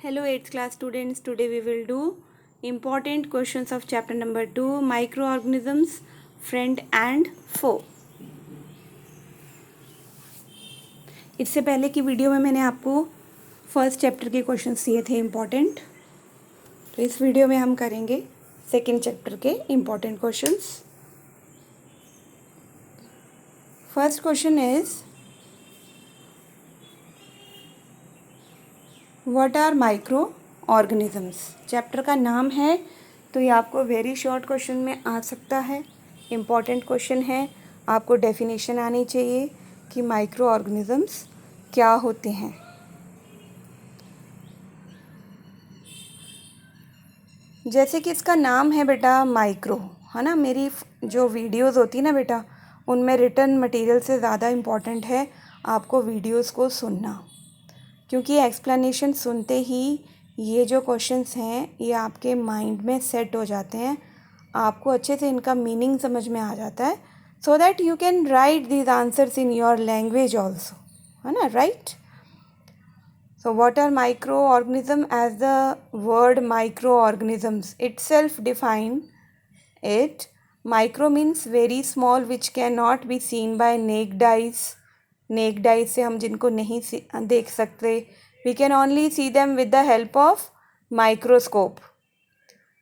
Hello 8th class students, today we will do important questions of chapter number 2 microorganisms, friend and foe. इससे पहले की video में मैंने आपको फर्स्ट चैप्टर के क्वेश्चंस दिए थे इम्पॉर्टेंट, तो इस वीडियो में हम करेंगे सेकेंड चैप्टर के important questions. First question is what are micro organisms. Chapter का नाम है तो ये आपको वेरी शॉर्ट क्वेश्चन में आ सकता है. इम्पॉर्टेंट क्वेश्चन है, आपको डेफिनेशन आनी चाहिए कि माइक्रो ऑर्गेनिजम्स क्या होते हैं. जैसे कि इसका नाम है बेटा माइक्रो, है ना. मेरी जो वीडियोस होती है ना बेटा, उनमें रिटन मटेरियल से ज़्यादा इम्पॉर्टेंट है आपको वीडियोस को सुनना, क्योंकि एक्सप्लेनेशन सुनते ही ये जो क्वेश्चंस हैं ये आपके माइंड में सेट हो जाते हैं, आपको अच्छे से इनका मीनिंग समझ में आ जाता है, so that you can write these answers in your language also, है ना. Right. So what are microorganism? As the word microorganisms itself define it, micro means very small which cannot be seen by naked eyes. Naked eyes से हम जिनको नहीं देख सकते, we can only see them with the help of microscope.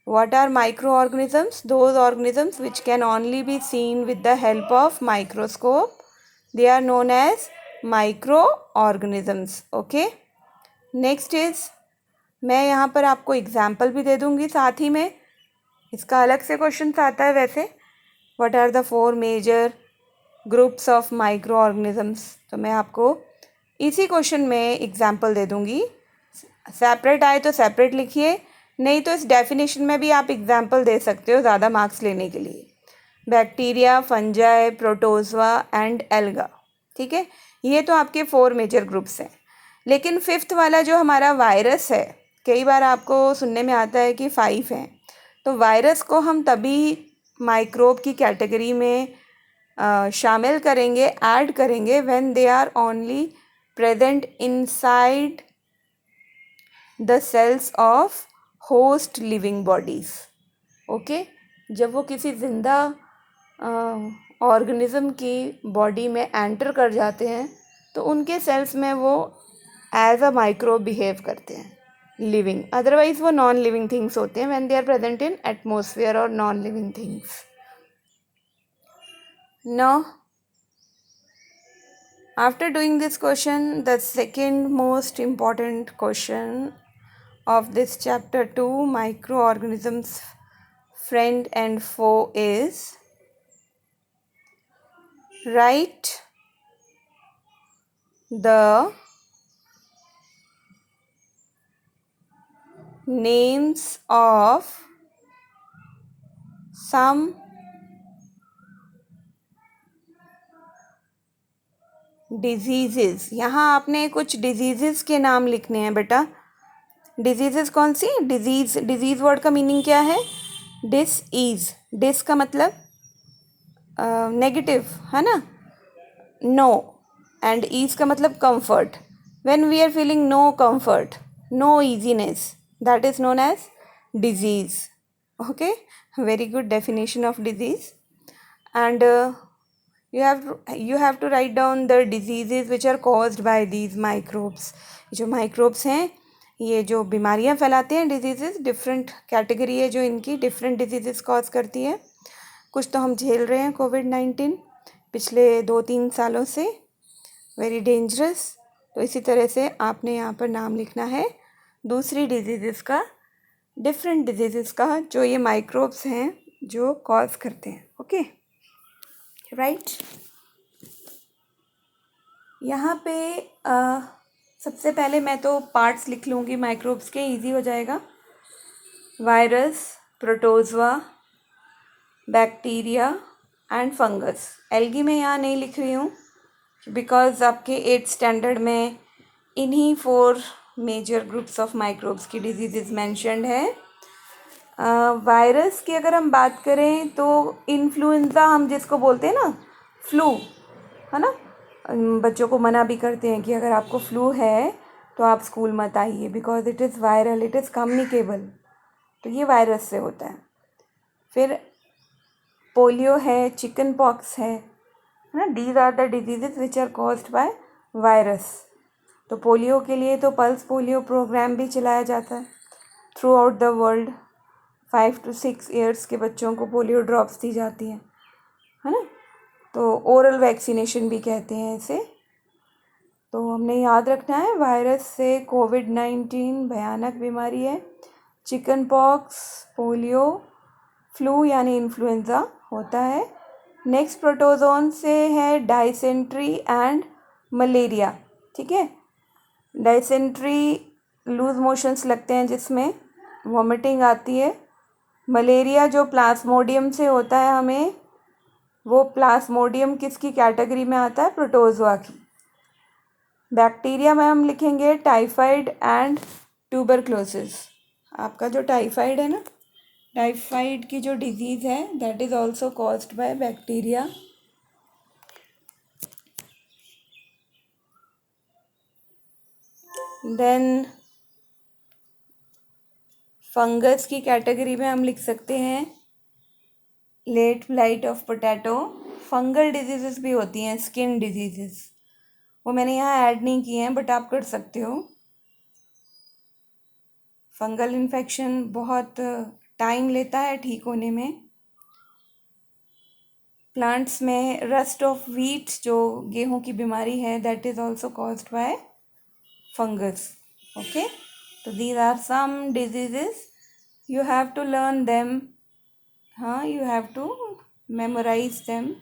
What are microorganisms? Those organisms which can only be seen with the help of microscope. They are known as microorganisms. Okay. Next is, मैं यहाँ पर आपको example भी दे दूँगी साथ ही में. इसका अलग से क्वेश्चन आता है वैसे. What are the 4 major groups of micro organisms. तो मैं आपको इसी क्वेश्चन में एग्जाम्पल दे दूँगी. सेपरेट आए तो सेपरेट लिखिए, नहीं तो इस डेफिनेशन में भी आप एग्जाम्पल दे सकते हो ज़्यादा मार्क्स लेने के लिए. Bacteria, fungi, protozoa and alga. ठीक है, ये तो आपके 4 मेजर ग्रुप्स हैं. लेकिन फिफ्थ वाला जो हमारा वायरस है, कई बार आपको सुनने में आता है कि 5 हैं, तो वायरस को हम तभी माइक्रोब की कैटेगरी में शामिल करेंगे, ऐड करेंगे when they are only present inside the cells of host living bodies. Okay, जब वो किसी जिंदा ऑर्गेनिज्म की बॉडी में एंटर कर जाते हैं तो उनके सेल्स में वो एज अ माइक्रोब बिहेव करते हैं, लिविंग. अदरवाइज वो नॉन लिविंग थिंग्स होते हैं when they are present in atmosphere और non living things. Now after doing this question, the second most important question of this chapter 2 microorganisms friend and foe is write the names of some diseases. यहाँ आपने कुछ diseases के नाम लिखने हैं बेटा. Disease कौन सी? डिजीज़ वर्ड का मीनिंग क्या है? डिस डिस का मतलब नेगेटिव, है ना. नो एंड ईज का मतलब comfort. When we are feeling no comfort, no easiness, that is known as disease. Okay, very good definition of disease. And you have to write down the diseases which are caused by these microbes. जो microbes हैं ये जो बीमारियां फैलाते हैं, disease different category है जो इनकी डिफरेंट डिजीज़ कॉज करती है. कुछ तो हम झेल रहे हैं कोविड-19 पिछले 2-3 सालों से, वेरी डेंजरस. तो इसी तरह से आपने यहाँ पर नाम लिखना है दूसरी डिजीज़ का, डिफरेंट डिजीज़ का जो ये माइक्रोब्स हैं जो कॉज करते हैं. Okay, right. यहाँ पे सबसे पहले मैं तो पार्ट्स लिख लूँगी माइक्रोब्स के, इजी हो जाएगा. Virus, protozoa, bacteria and fungus. Algae में यहाँ नहीं लिख रही हूँ बिकॉज आपके 8th स्टैंडर्ड में इन्हीं 4 मेजर ग्रुप्स ऑफ माइक्रोब्स की डिजीज़ मैंशनड है. वायरस की अगर हम बात करें तो इन्फ्लुएंजा हम जिसको बोलते हैं ना, फ्लू, है ना. बच्चों को मना भी करते हैं कि अगर आपको फ्लू है तो आप स्कूल मत आइए, because it is viral, it is communicable. तो ये वायरस से होता है। फिर पोलियो है, चिकन पॉक्स है ना, these are the diseases which are caused by virus. तो पोलियो के लिए तो पल्स पोलियो प्रोग्राम भी चलाया जाता है through out the world. 5 to 6 years के बच्चों को पोलियो ड्रॉप्स दी जाती हैं, है ना। तो ओरल वैक्सीनेशन भी कहते हैं इसे। तो हमने याद रखना है, वायरस से कोविड-19 भयानक बीमारी है। चिकन पॉक्स, पोलियो, फ्लू यानी इन्फ्लुएंज़ा होता है। नेक्स्ट प्रोटोजोन से है डाइसेंट्री एंड मलेरिया। ठीक है, डाइसेंट्री लूज मोशंस लगते हैं जिसमें वॉमिटिंग आती है। मलेरिया जो प्लाज्मोडियम से होता है हमें, वो प्लाज्मोडियम किसकी कैटेगरी में आता है? प्रोटोजोआ की। बैक्टीरिया में हम लिखेंगे टाइफाइड एंड ट्यूबरक्लोसिस। आपका जो टाइफाइड है ना, टाइफाइड की जो डिजीज़ है that is also caused by bacteria. Then fungus की कैटेगरी में हम लिख सकते हैं late blight of potato. Fungal diseases भी होती हैं, स्किन डिजीज़ेस, वो मैंने यहाँ ऐड नहीं किए हैं बट आप कर सकते हो। फंगल इन्फेक्शन बहुत टाइम लेता है ठीक होने में। प्लांट्स में रस्ट ऑफ व्हीट जो गेहूं की बीमारी है that is also caused by fungus. Okay, तो these are some diseases, you have to learn them. हाँ, you have to memorise them.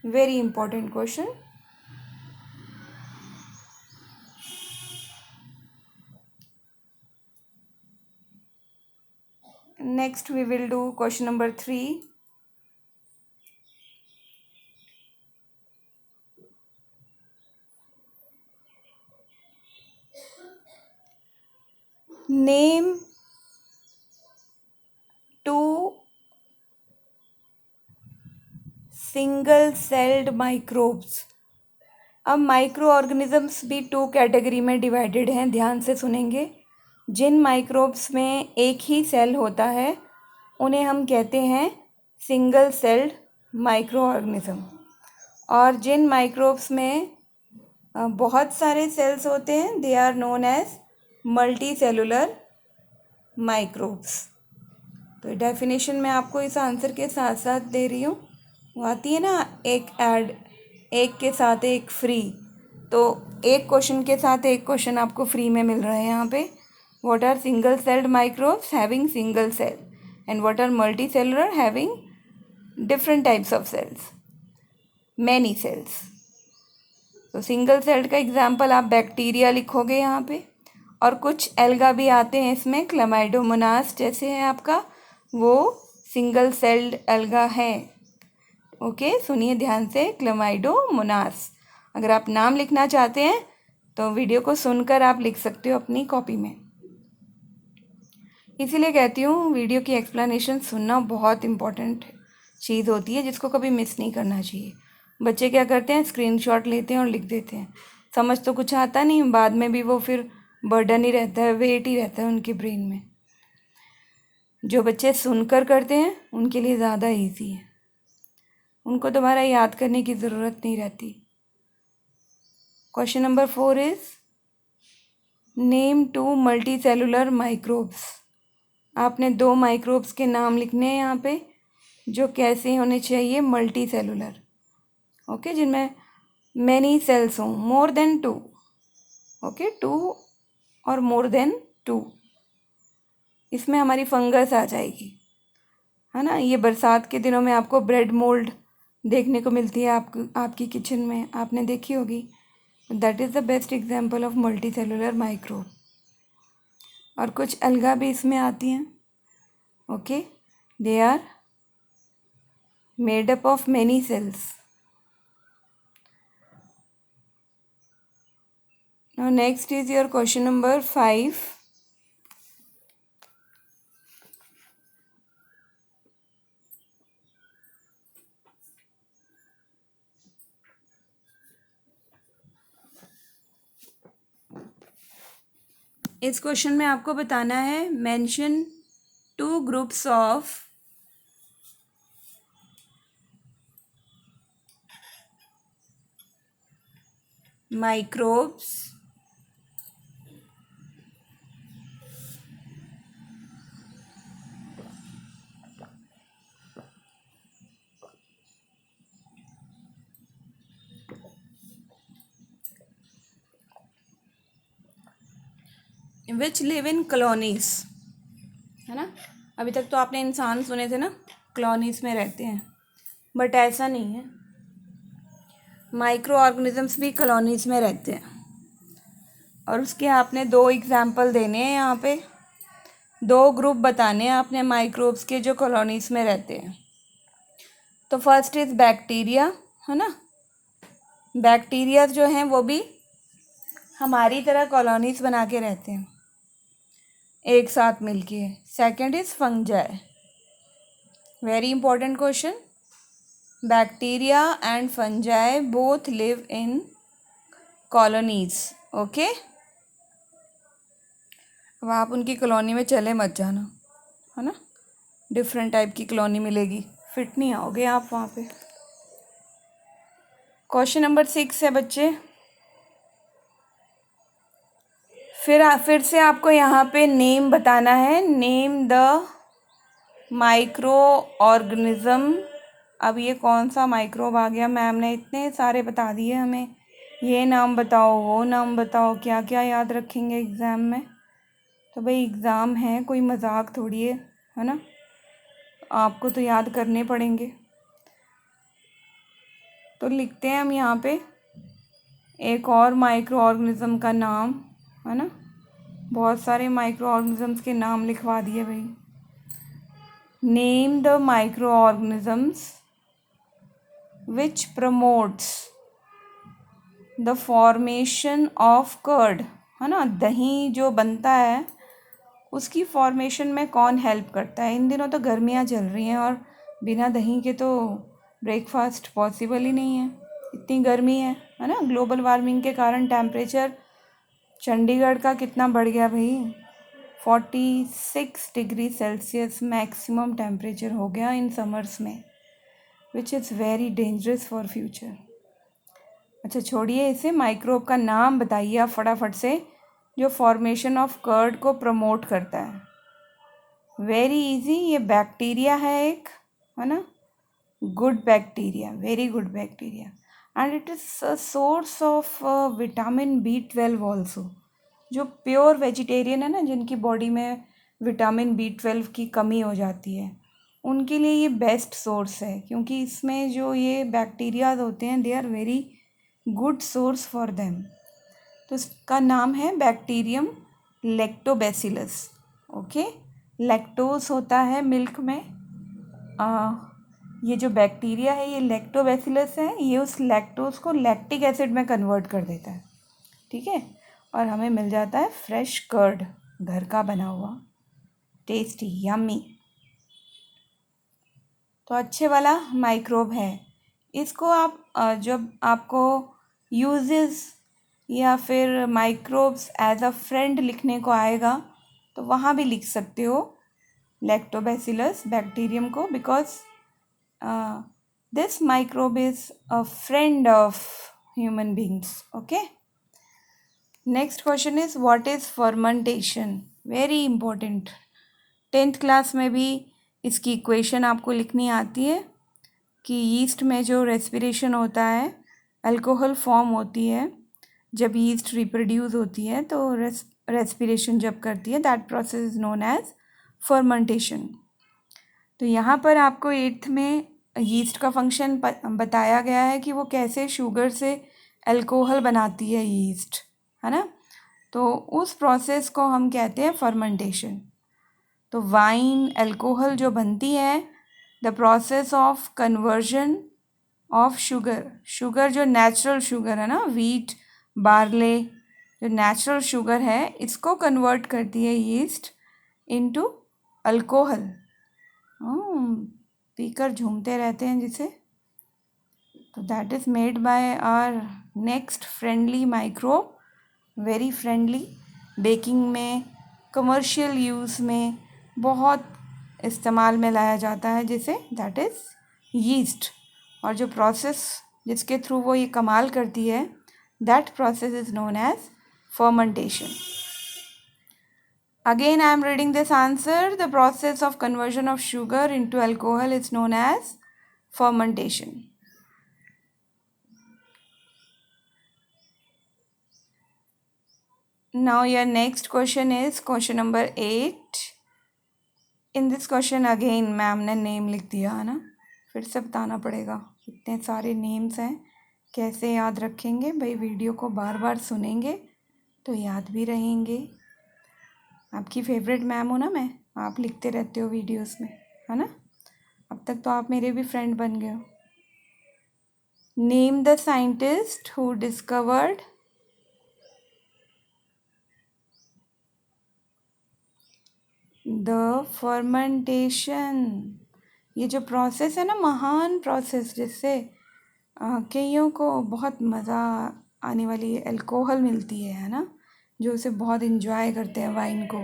Very important question. Next we will do question number 3. Name 2 single celled microbes. अब micro organisms भी 2 category में divided हैं, ध्यान से सुनेंगे। जिन microbes में एक ही सेल होता है उन्हें हम कहते हैं सिंगल सेल्ड माइक्रो ऑर्गेनिज्म, और जिन माइक्रोब्स में बहुत सारे सेल्स होते हैं they are known as multi cellular microbes. तो डेफिनेशन मैं आपको इस आंसर के साथ साथ दे रही हूँ। वो आती है ना, एक के साथ एक फ्री, तो एक क्वेश्चन के साथ एक क्वेश्चन आपको फ्री में मिल रहा है यहाँ पे। What are single celled microbes having single cell and what are multi cellular having different types of cells, many cells. तो सिंगल सेल्ड का एग्जाम्पल आप बैक्टीरिया लिखोगे यहाँ पे, और कुछ एल्गा भी आते हैं इसमें, क्लैमाइडोमोनास जैसे है आपका, वो सिंगल सेल्ड एल्गा है। ओके, सुनिए ध्यान से, क्लैमाइडोमोनास। अगर आप नाम लिखना चाहते हैं तो वीडियो को सुनकर आप लिख सकते हो अपनी कॉपी में। इसीलिए कहती हूँ वीडियो की एक्सप्लेनेशन सुनना बहुत इम्पोर्टेंट चीज़ होती है, जिसको कभी मिस नहीं करना चाहिए। बच्चे क्या करते हैं, स्क्रीनशॉट लेते हैं और लिख देते हैं, समझ तो कुछ आता नहीं, बाद में भी वो फिर बर्डन ही रहता है, वेट ही रहता है उनके ब्रेन में। जो बच्चे सुनकर करते हैं उनके लिए ज़्यादा इजी है, उनको दोबारा याद करने की ज़रूरत नहीं रहती। Question number 4 is name 2 multi cellular microbes. आपने 2 माइक्रोब्स के नाम लिखने हैं यहाँ पे, जो कैसे होने चाहिए, मल्टी सेलुलर। ओके, जिनमें मैनी सेल्स हों, मोर देन 2। ओके, 2 और मोर देन 2, इसमें हमारी फंगस आ जाएगी, है ना। ये बरसात के दिनों में आपको ब्रेड मोल्ड देखने को मिलती है, आपकी किचन में आपने देखी होगी। That is the best example of multi cellular microbe. और कुछ अलगा भी इसमें आती हैं। Okay, they are made up of many cells. Now next is your question number 5. इस क्वेश्चन में आपको बताना है mention 2 groups of microbes which live in colonies, है ना। अभी तक तो आपने इंसान सुने थे ना, कॉलोनीज में रहते हैं, बट ऐसा नहीं है, माइक्रो ऑर्गेनिजम्स भी कॉलोनीज में रहते हैं। और उसके आपने 2 एग्जाम्पल देने हैं, यहाँ पे 2 ग्रुप बताने हैं आपने माइक्रोब्स के जो कॉलोनीज में रहते हैं। तो फर्स्ट इज़ बैक्टीरिया, है ना। बैक्टीरिया जो हैं वो भी हमारी तरह कॉलोनीज बना के रहते हैं एक साथ मिलके। Second is fungi, very important question. Bacteria and fungi both live in colonies, okay. अब आप उनकी कॉलोनी में चले मत जाना, है ना, डिफरेंट टाइप की कॉलोनी मिलेगी, फिट नहीं आओगे आप वहाँ पे। क्वेश्चन नंबर 6 है बच्चे, फिर से आपको यहाँ पे नेम बताना है, नेम द माइक्रो ऑर्गेनिज्म। अब ये कौन सा माइक्रोब आ गया, मैम ने इतने सारे बता दिए हमें, ये नाम बताओ, वो नाम बताओ, क्या क्या याद रखेंगे एग्ज़ाम में। तो भाई एग्ज़ाम है, कोई मजाक थोड़ी है ना, आपको तो याद करने पड़ेंगे। तो लिखते हैं हम यहाँ पे एक और माइक्रो ऑर्गेनिज्म का नाम, है ना। बहुत सारे माइक्रो ऑर्गेनिजम्स के नाम लिखवा दिए भाई। Name the micro organisms which promotes the formation of curd, है ना। दही जो बनता है उसकी फॉर्मेशन में कौन हेल्प करता है। इन दिनों तो गर्मियाँ चल रही हैं और बिना दही के तो ब्रेकफास्ट पॉसिबल ही नहीं है, इतनी गर्मी है ना। ग्लोबल वार्मिंग के कारण टेम्परेचर चंडीगढ़ का कितना बढ़ गया भाई, 46 डिग्री सेल्सियस मैक्सिमम टेम्परेचर हो गया इन समर्स में, which is very dangerous for future. अच्छा छोड़िए इसे, माइक्रोब का नाम बताइए आप फटाफट से जो फॉर्मेशन ऑफ कर्ड को प्रमोट करता है। वेरी इजी, ये बैक्टीरिया है एक, है ना, good bacteria, very good bacteria, and it is a source of vitamin B12 also. जो प्योर वेजिटेरियन है ना, जिनकी बॉडी में विटामिन B12 की कमी हो जाती है, उनके लिए ये बेस्ट सोर्स है, क्योंकि इसमें जो ये बैक्टीरियाज होते हैं they are very good source for them. तो इसका नाम है बैक्टीरियम लैक्टोबैसिलस, ओके। लैक्टोज होता है मिल्क में, ये जो बैक्टीरिया है ये लैक्टोबैसिलस है, ये उस लैक्टोज को लैक्टिक एसिड में कन्वर्ट कर देता है, ठीक है, और हमें मिल जाता है फ्रेश कर्ड, घर का बना हुआ, टेस्टी, यम्मी। तो अच्छे वाला माइक्रोब है। इसको आप जब आपको यूजेस या फिर माइक्रोब्स एज अ फ्रेंड लिखने को आएगा तो वहाँ भी लिख सकते हो लैक्टोबैसिलस बैक्टीरियम को, because this microbe is a friend of human beings, okay. Next question is what is fermentation, very important. 10th class में भी इसकी इक्वेशन आपको लिखनी आती है कि यीस्ट में जो रेस्पिरेशन होता है, अल्कोहल फॉर्म होती है जब यीस्ट रिप्रोड्यूस होती है, तो रेस्पिरेशन जब करती है, that process is known as fermentation. तो यहाँ पर आपको 8th में यीस्ट का फंक्शन बताया गया है कि वो कैसे शुगर से अल्कोहल बनाती है यीस्ट, है ना। तो उस प्रोसेस को हम कहते हैं फर्मेंटेशन। तो वाइन अल्कोहल जो बनती है, the process of conversion of sugar जो नेचुरल शुगर है ना, वीट बार्ले जो नेचुरल शुगर है, इसको कन्वर्ट करती है यीस्ट इनटू अल्कोहल। पीकर झूमते रहते हैं जिसे, तो that is made by our next friendly microbe, very friendly, baking में, कमर्शियल यूज़ में बहुत इस्तेमाल में लाया जाता है, जिसे दैट इज़ यीस्ट। और जो प्रोसेस जिसके थ्रू वो ये कमाल करती है, that process is known as fermentation. Again, I am reading this answer. The process of conversion of sugar into alcohol is known as fermentation. Now, your next question is question number 8. In this question again, ma'am ने name लिख दिया है ना, फिर से बताना पड़ेगा. इतने सारे नेम्स हैं, कैसे याद रखेंगे भाई? वीडियो को बार बार सुनेंगे तो याद भी रहेंगे. आपकी फेवरेट मैम हो ना मैं, आप लिखते रहते हो वीडियोस में, है ना? अब तक तो आप मेरे भी फ्रेंड बन गए हो. Name the scientist who discovered the fermentation. ये जो प्रोसेस है ना, महान प्रोसेस, जिससे कईयों को बहुत मज़ा आने वाली अल्कोहल मिलती है ना, जो उसे बहुत इन्जॉय करते हैं वाइन को.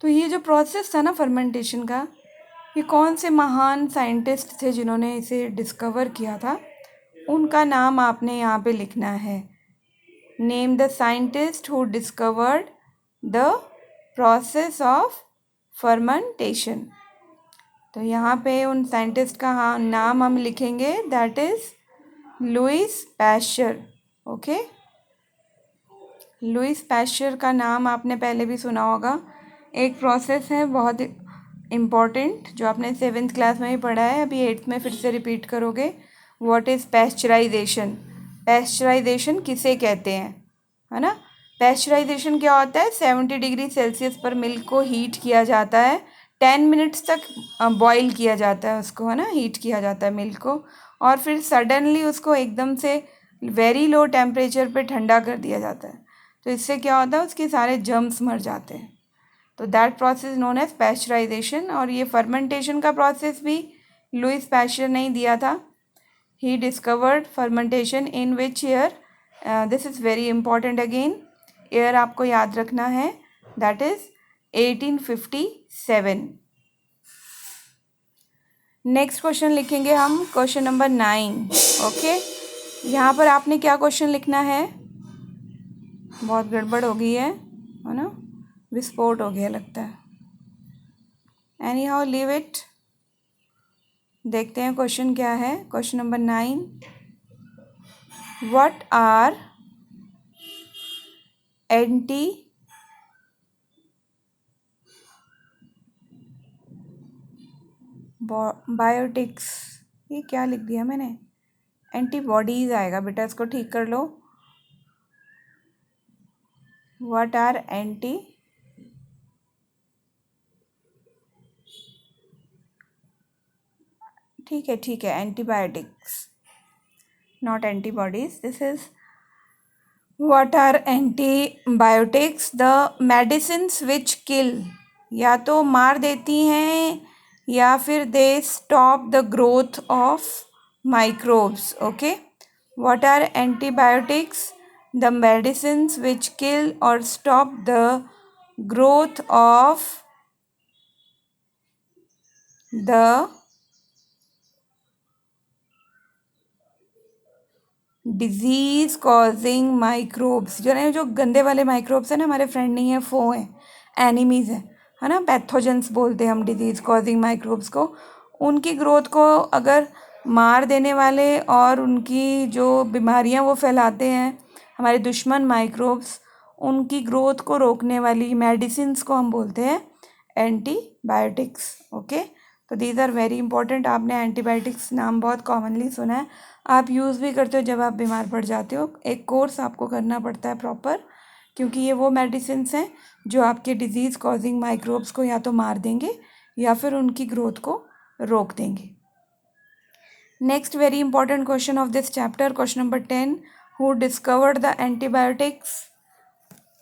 तो ये जो प्रोसेस था ना फर्मेंटेशन का, ये कौन से महान साइंटिस्ट थे जिन्होंने इसे डिस्कवर किया था, उनका नाम आपने यहाँ पे लिखना है. Name the scientist who discovered the process of fermentation. तो यहाँ पे उन साइंटिस्ट का नाम हम लिखेंगे, that is Louis Pasteur. Okay, Louis Pasteur का नाम आपने पहले भी सुना होगा. एक प्रोसेस है बहुत इम्पॉर्टेंट, जो आपने 7th क्लास में ही पढ़ा है, अभी 8th में फिर से रिपीट करोगे. What is pasteurisation? पैस्चराइजेशन किसे कहते हैं, है ना? पैस्चराइजेशन क्या होता है? 70 डिग्री सेल्सियस पर मिल्क को हीट किया जाता है, 10 मिनट्स तक बॉईल किया जाता है उसको, है ना, हीट किया जाता है मिल्क को, और फिर सडनली उसको एकदम से वेरी लो टेम्परेचर पे ठंडा कर दिया जाता है. तो इससे क्या होता है, उसके सारे जर्म्स मर जाते हैं. तो that process known as pasteurization. और ये फर्मेंटेशन का प्रोसेस भी लुइस पैस्चर ने ही दिया था. He discovered fermentation in which year? This is very important. Again year आपको याद रखना है, दैट इज़ 1857. नेक्स्ट क्वेश्चन लिखेंगे हम, क्वेश्चन नंबर 9. ओके, यहाँ पर आपने क्या क्वेश्चन लिखना है? बहुत गड़बड़ हो गई है ना, विस्फोट हो गया लगता है. Anyhow leave it. देखते हैं क्वेश्चन क्या है. Question number 9. What are antibiotics? ये क्या लिख दिया मैंने? एंटीबॉडीज आएगा बेटा, इसको ठीक कर लो. व्हाट आर ठीक है, antibiotics, not antibodies. This is what are antibiotics? The medicines which kill, या तो मार देती हैं या फिर they stop the growth of microbes. Okay, what are antibiotics? The medicines which kill और stop the growth of the disease causing microbes. जो गंदे वाले माइक्रोब्स हैं ना, हमारे फ्रेंड नहीं है, फो हैं, एनिमीज़ हैं, है ना, पैथोजेंस बोलते हैं हम डिजीज़ कॉजिंग माइक्रोब्स को. उनकी ग्रोथ को अगर मार देने वाले और उनकी जो बीमारियां वो फैलाते हैं, हमारे दुश्मन माइक्रोब्स, उनकी ग्रोथ को रोकने वाली मेडिसिन्स को हम बोलते हैं एंटीबायोटिक्स. ओके, तो दीज आर वेरी इंपॉर्टेंट. आपने एंटीबायोटिक्स नाम बहुत कॉमनली सुना है, आप यूज़ भी करते हो जब आप बीमार पड़ जाते हो. एक कोर्स आपको करना पड़ता है प्रॉपर, क्योंकि ये वो मेडिसिन्स हैं जो आपके डिजीज़ कॉजिंग माइक्रोब्स को या तो मार देंगे या फिर उनकी ग्रोथ को रोक देंगे. Next very important question of this chapter, question number 10. Who discovered the antibiotics?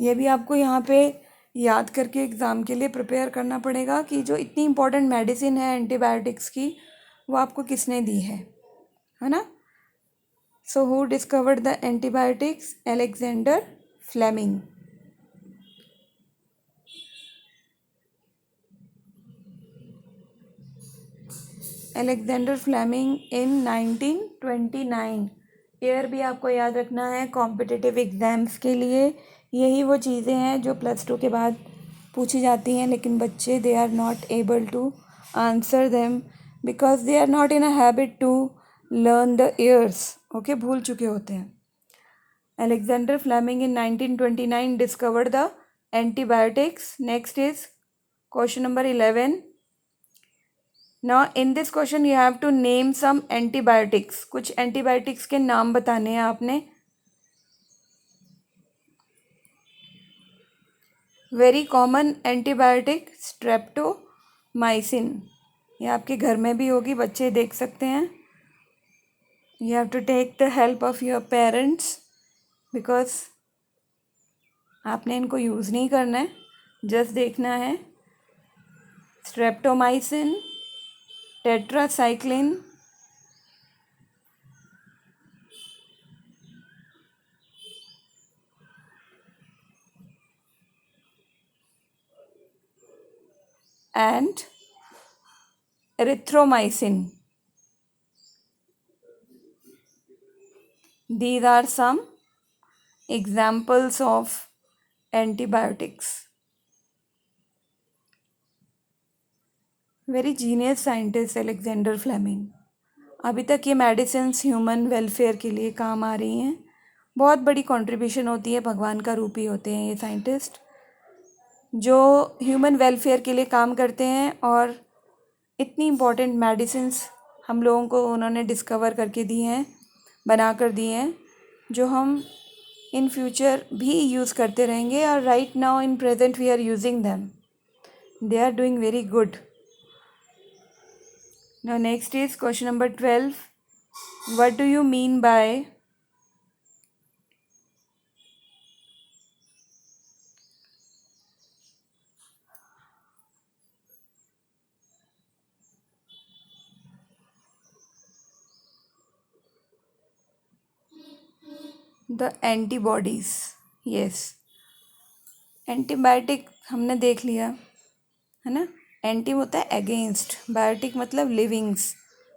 ये भी आपको यहाँ पे याद करके एग्ज़ाम के लिए प्रिपेयर करना पड़ेगा कि जो इतनी इंपॉर्टेंट मेडिसिन है एंटीबायोटिक्स की, वो आपको किसने दी है ना. So who discovered the antibiotics? Alexander Fleming. Alexander Fleming in 1929। Year भी आपको याद रखना है कॉम्पिटिटिव एग्ज़ाम्स के लिए। यही वो चीज़ें हैं जो +2 के बाद पूछी जाती हैं, लेकिन बच्चे they are not able to answer them because they are not in a habit to learn the years. Okay, भूल चुके होते हैं। Alexander Fleming in 1929 discovered the antibiotics. Next is question number 11. Now in this question you have to name some antibiotics. कुछ antibiotics के नाम बताने हैं आपने। Very common antibiotic streptomycin. ये आपके घर में भी होगी, बच्चे देख सकते हैं। You have to take the help of your parents because आपने इनको यूज़ नहीं करना है, जस्ट देखना है। Streptomycin, tetracycline, and erythromycin. These are some examples of antibiotics. Very genius scientist Alexander Fleming. अभी तक ये मेडिसिन्स ह्यूमन वेलफेयर के लिए काम आ रही हैं। बहुत बड़ी कंट्रीब्यूशन होती है, भगवान का रूप ही होते हैं ये साइंटिस्ट, जो ह्यूमन वेलफेयर के लिए काम करते हैं। और इतनी इम्पोर्टेंट मेडिसिन्स हम लोगों को उन्होंने डिस्कवर करके दी हैं, बना कर दी हैं, जो हम इन फ्यूचर भी यूज़ करते रहेंगे। और right now in present we are using them. They are doing very good. Now next is question number 12. What do you mean by the antibodies? Yes, antibiotic हमने देख लिया है ना। एंटी होता है अगेंस्ट, बायोटिक मतलब लिविंग्स,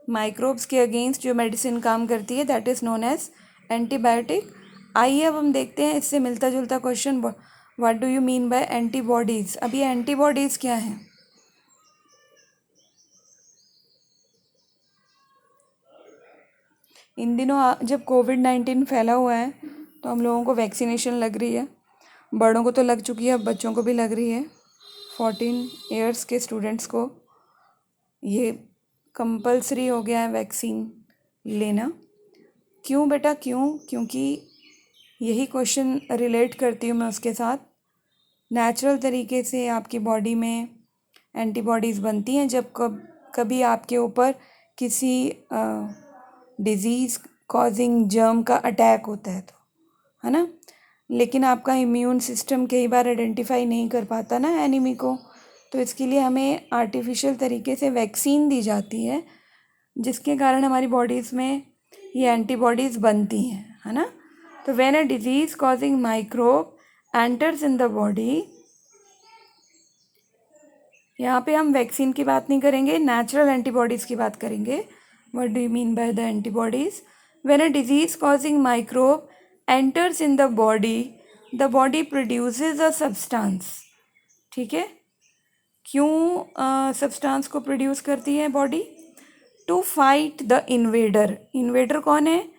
माइक्रोब्स के against जो मेडिसिन काम करती है, that is known as antibiotic. आइए अब हम देखते हैं इससे मिलता जुलता question, what do you mean bye antibodies. अब ये एंटीबॉडीज़ क्या हैं? इन दिनों जब कोविड-19 फैला हुआ है तो हम लोगों को वैक्सीनेशन लग रही है। बड़ों को तो लग चुकी है, अब बच्चों को भी लग रही है। 14 ईयर्स के स्टूडेंट्स को ये कंपलसरी हो गया है वैक्सीन लेना। क्यों बेटा, क्यों? क्योंकि यही क्वेश्चन रिलेट करती हूँ मैं उसके साथ। नेचुरल तरीके से आपकी बॉडी में एंटीबॉडीज़ बनती हैं जब कभी आपके ऊपर किसी डिज़ीज़ कॉजिंग जर्म का अटैक होता है, तो है ना। लेकिन आपका इम्यून सिस्टम कई बार आइडेंटिफाई नहीं कर पाता ना एनिमी को, तो इसके लिए हमें आर्टिफिशियल तरीके से वैक्सीन दी जाती है, जिसके कारण हमारी बॉडीज़ में ये एंटीबॉडीज़ बनती हैं, है ना। तो when a disease causing microbe enters in the body, यहाँ पे हम वैक्सीन की बात नहीं करेंगे, नेचुरल एंटीबॉडीज़ की बात करेंगे। What do you mean by the antibodies? When a disease causing microbe enters in the body produces a substance. ठीक है, क्यों सब्सटेंस को प्रोड्यूस करती है body? To fight the invader. Invader कौन है?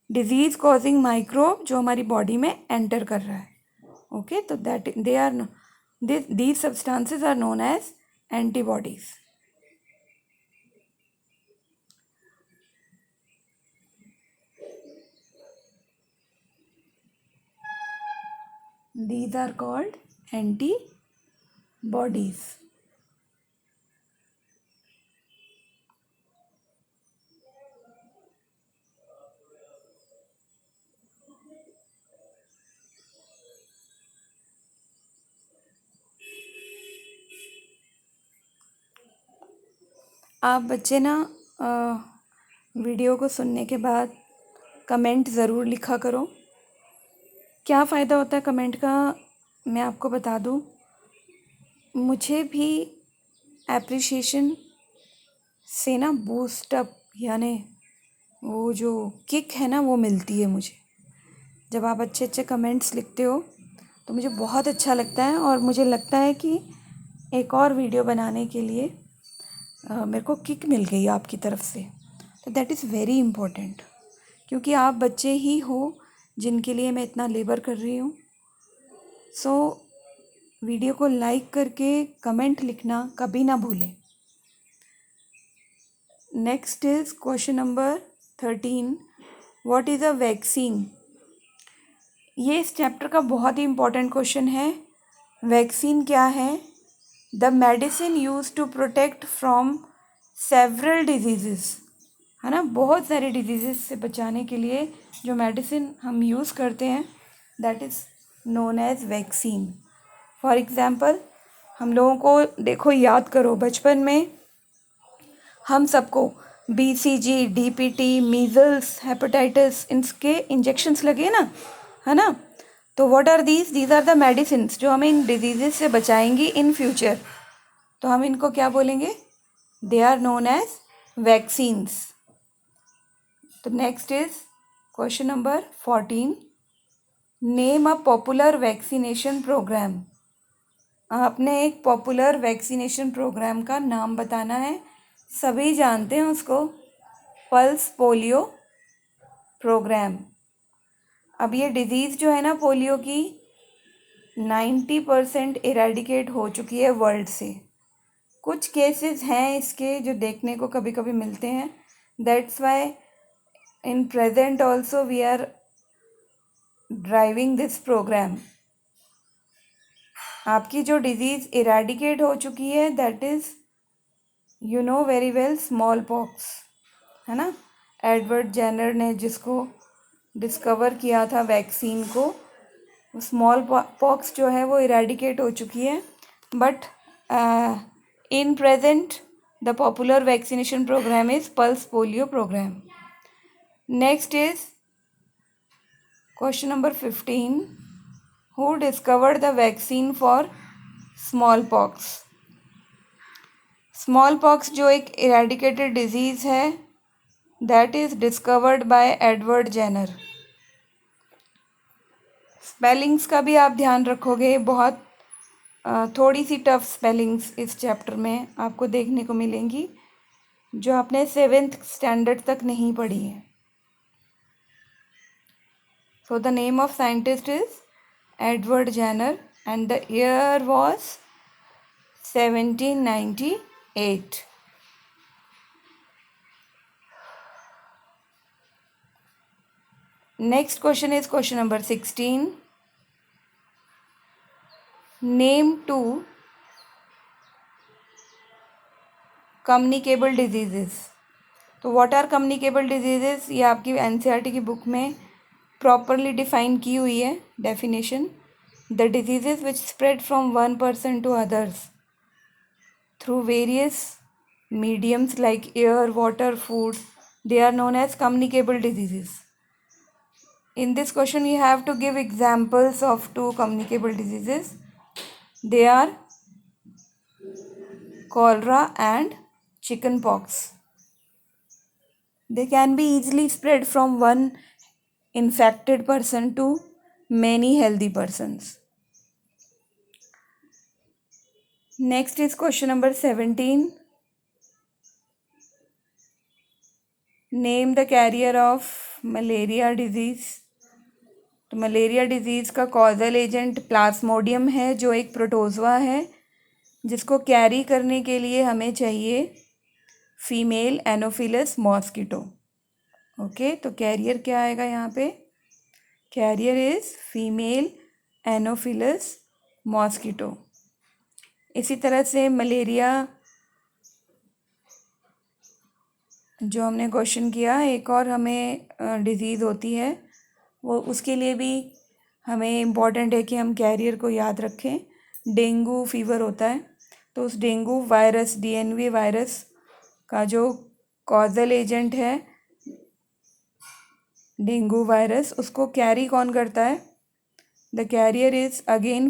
डिजीज़ कॉजिंग माइक्रोब जो हमारी बॉडी में एंटर कर रहा है। ओके, तो that they are these substances are known as antibodies. These are called antibodies. आप बच्चे ना वीडियो को सुनने के बाद कमेंट ज़रूर लिखा करो। क्या फ़ायदा होता है कमेंट का, मैं आपको बता दूँ। मुझे भी एप्रिशिएशन से ना बूस्ट अप, यानी वो जो किक है ना वो मिलती है मुझे। जब आप अच्छे अच्छे कमेंट्स लिखते हो तो मुझे बहुत अच्छा लगता है, और मुझे लगता है कि एक और वीडियो बनाने के लिए मेरे को किक मिल गई आपकी तरफ से। तो दैट इज़ वेरी इम्पोर्टेंट, क्योंकि आप बच्चे ही हो जिनके लिए मैं इतना लेबर कर रही हूँ। सो वीडियो को लाइक करके कमेंट लिखना कभी ना भूलें। Next is question number 13, what is a vaccine. ये इस चैप्टर का बहुत ही इम्पोर्टेंट क्वेश्चन है। वैक्सीन क्या है? The medicine use to protect from several disease, है ना, बहुत सारे डिजीज़ से बचाने के लिए जो मेडिसिन हम यूज़ करते हैं that is known as vaccine. For example, हम लोगों को देखो, याद करो, बचपन में हम सबको BCG, DPT, मीज़ल्स, हेपेटाइटिस, इनके इंजेक्शन्स लगे ना, है ना। तो what are these are the medicines जो हमें इन डिजीज़ से बचाएंगी इन फ्यूचर। तो हम इनको क्या बोलेंगे? They are known as vaccines. तो next is question number 14, name a popular vaccination programme. आपने एक पॉपुलर वैक्सीनेशन प्रोग्राम का नाम बताना है। सभी जानते हैं उसको, पल्स पोलियो प्रोग्राम। अब ये डिजीज़ जो है ना पोलियो की 90% इरेडिकेट हो चुकी है वर्ल्ड से। कुछ केसेस हैं इसके जो देखने को कभी कभी मिलते हैं। That's why in present also we are driving this program. आपकी जो डिजीज़ इरेडिकेट हो चुकी है that is you know very well small pox, है ना। एडवर्ड जेनर ने जिसको डिस्कवर किया था वैक्सीन को, स्मॉल पॉक्स जो है वो इरेडिकेट हो चुकी है। But in present the popular vaccination program is pulse polio program. Next is question number 15, who discovered the vaccine for small pox. Small pox जो एक इरेडिकेटेड डिजीज़ है that is discovered by Edward Jenner. Spellings का भी आप ध्यान रखोगे, बहुत थोड़ी सी टफ स्पेलिंग्स इस चैप्टर में आपको देखने को मिलेंगी जो आपने 7th स्टैंडर्ड तक नहीं पढ़ी है। So the name of scientist is Edward Jenner and the year was 1798। Next question is question number 16, name 2 communicable diseases. तो व्हाट आर कम्युनिकेबल डिजीज़ेस, ये आपकी NCERT की बुक में प्रॉपरली डिफाइन की हुई है definition. The diseases which spread from one person to others through various mediums like air, water, food, they are known as communicable diseases. In this question you have to give examples of 2 communicable diseases. They are cholera and chickenpox. They can be easily spread from one infected person to many healthy persons. Next is question number 17. Name the carrier of malaria disease. तो malaria disease का causal agent Plasmodium है जो एक protozoa है जिसको carry करने के लिए हमें चाहिए फीमेल एनोफिलस मॉस्किटो। ओके, तो कैरियर क्या आएगा यहाँ पे? Carrier is female Anopheles mosquito. इसी तरह से मलेरिया जो हमने क्वेश्चन किया, एक और हमें डिजीज़ होती है वो, उसके लिए भी हमें इम्पॉर्टेंट है कि हम कैरियर को याद रखें। डेंगू फीवर होता है तो उस डेंगू वायरस DNV वायरस का जो कॉजल एजेंट है डेंगू वायरस, उसको कैरी कौन करता है? The carrier is again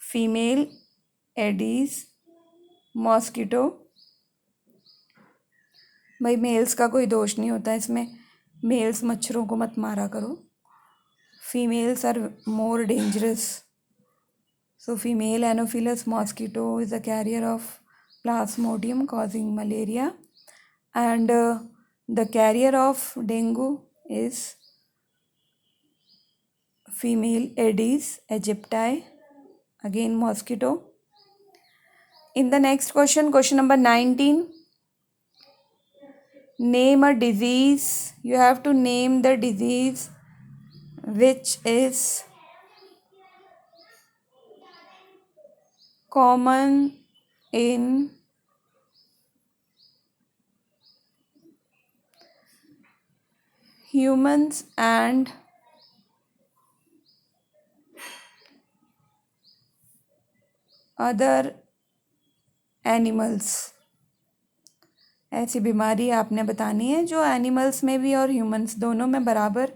female Aedes mosquito. भाई मेल्स का कोई दोष नहीं होता इसमें, मेल्स मच्छरों को मत मारा करो, females are more dangerous. So female Anopheles mosquito is a carrier of Plasmodium causing malaria, and the carrier of dengue is female Aedes aegypti, again mosquito. In the next question, question number 19, name a disease. You have to name the disease which is common in humans and other animals. ऐसी बीमारी आपने बतानी है जो animals में भी और humans दोनों में बराबर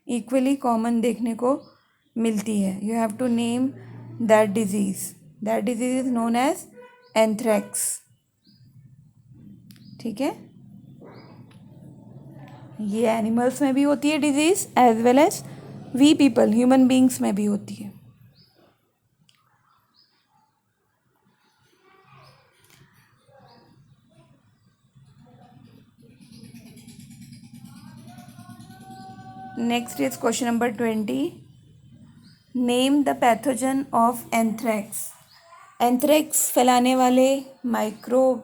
इक्वली कॉमन देखने को मिलती है। You have to name that disease. That disease is known as anthrax. ठीक है, ये एनिमल्स में भी होती है disease as well as we people human beings में भी होती है। Next is question number 20, name the pathogen of anthrax. Anthrax फैलाने वाले माइक्रोब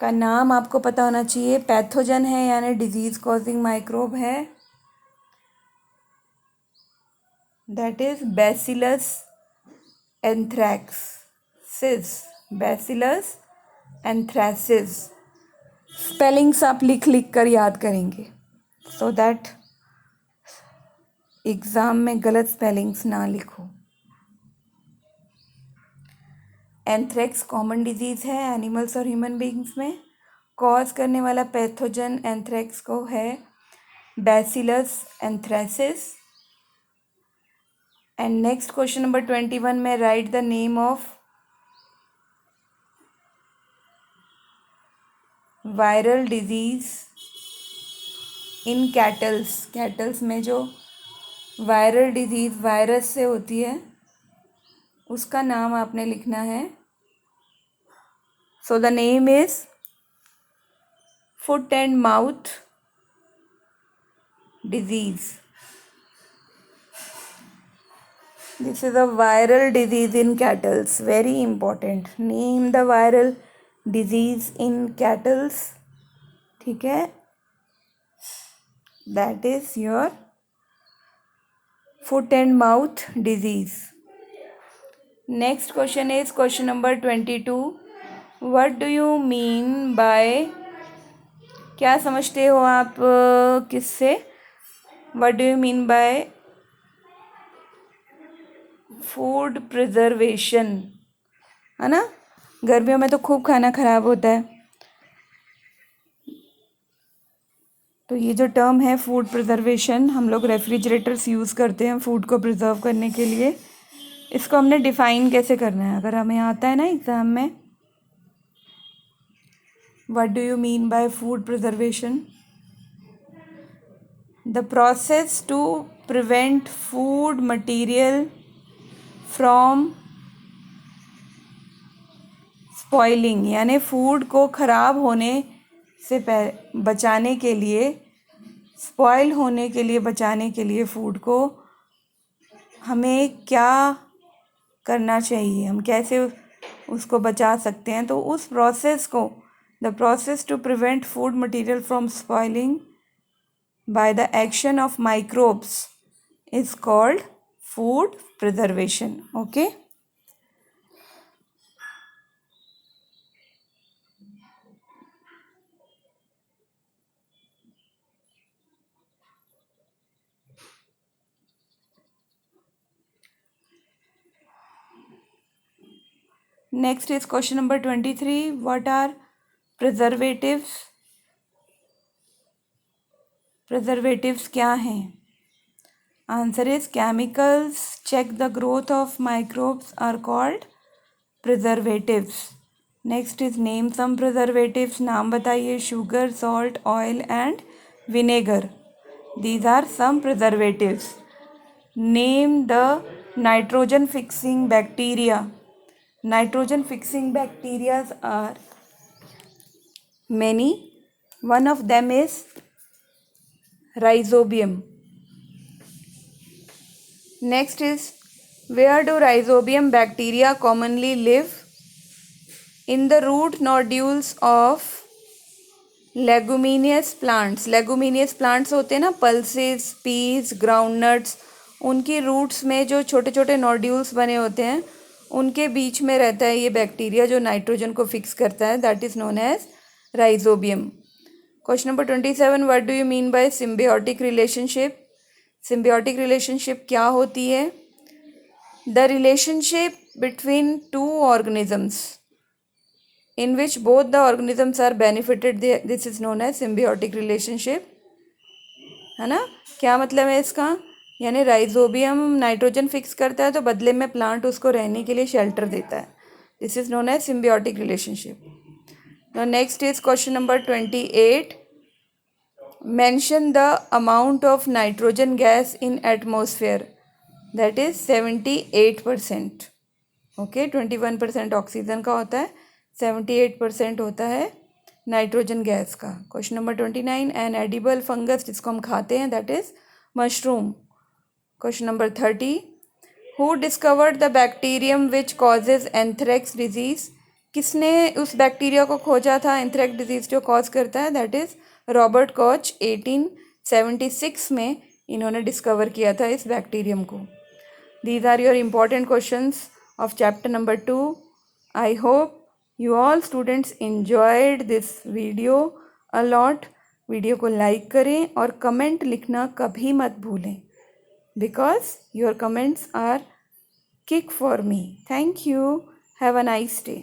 का नाम आपको पता होना चाहिए। पैथोजन है यानी डिजीज़ कॉजिंग माइक्रोब है, that is bacillus anthracis. Bacillus anthracis. Spellings आप लिख लिख कर याद करेंगे सो दैट एग्ज़ाम में गलत स्पेलिंग्स ना लिखो। एंथ्रैक्स कॉमन डिजीज़ है एनिमल्स और ह्यूमन बींग्स में। कॉज करने वाला पैथोजन एंथ्रैक्स को है bacillus anthracis. And next question number 21 में right the name of viral disease in cattles. Cattles में जो वायरल डिजीज़ वायरस से होती है उसका नाम आपने लिखना है। So the name is foot and mouth disease. This is a viral disease in kettles, very important. Name the viral disease in kettles. ठीक है, that is your foot and mouth disease. Next question is question number 22. What do you mean by, क्या समझते हो आप किससे? What do you mean by food preservation? है ना, गर्मियों में तो खूब खाना खराब होता है, तो ये जो टर्म है फूड प्रिजर्वेशन, हम लोग रेफ्रिजरेटर्स यूज़ करते हैं फूड को प्रिजर्व करने के लिए। इसको हमने डिफ़ाइन कैसे करना है, अगर हमें आता है ना एग्ज़ाम में, what do you mean by food preservation? The process to prevent food material from spoiling, यानी फूड को ख़राब होने से बचाने के लिए, स्पॉइल होने के लिए बचाने के लिए फूड को हमें क्या करना चाहिए, हम कैसे उसको बचा सकते हैं। तो उस प्रोसेस को, the process to prevent food material from spoiling by the action of microbes is called food preservation. Okay, next is question number 23. What are preservatives? Preservatives क्या हैं? Answer is chemicals check the growth of microbes are called preservatives. Next is name some preservatives, नाम बताइए, sugar, salt, oil and vinegar, these are some preservatives. Name the nitrogen fixing bacteria. Nitrogen fixing bacterias are many. One of them is rhizobium. Next is, where do rhizobium bacteria commonly live? In the root nodules of leguminous plants. Leguminous plants होते हैं ना, pulses, peas, groundnuts, उनकी roots में जो छोटे छोटे nodules बने होते हैं उनके बीच में रहता है ये बैक्टीरिया जो नाइट्रोजन को फिक्स करता है, that is known as rhizobium. Question number 27, what do you mean by symbiotic relationship. Symbiotic relationship क्या होती है? The relationship between two organisms in which both the organisms are benefited, this is known as symbiotic relationship. है ना? क्या मतलब है इसका? यानी राइजोबियम नाइट्रोजन फिक्स करता है तो बदले में प्लांट उसको रहने के लिए शेल्टर देता है. This is known as symbiotic relationship. Now next is question number 28. Mention the amount of nitrogen gas in atmosphere, that is 78%. ओके, 21% ऑक्सीजन का होता है, 78% होता है नाइट्रोजन गैस का. Question number 29, an edible fungus, जिसको हम खाते हैं, that is mushroom. Question number 30, who discovered the bacterium which causes anthrax disease. किसने उस बैक्टीरिया को खोजा था एंथ्रेक्स डिजीज जो कॉज करता है, दैट इज रॉबर्ट कॉच. 1876 में इन्होंने डिस्कवर किया था इस बैक्टीरियम को. These are your important questions of chapter number 2. I hope you all students enjoyed this video a lot. Video को लाइक करें और कमेंट लिखना कभी मत भूलें, because your comments are kick for me. Thank you. Have a nice day.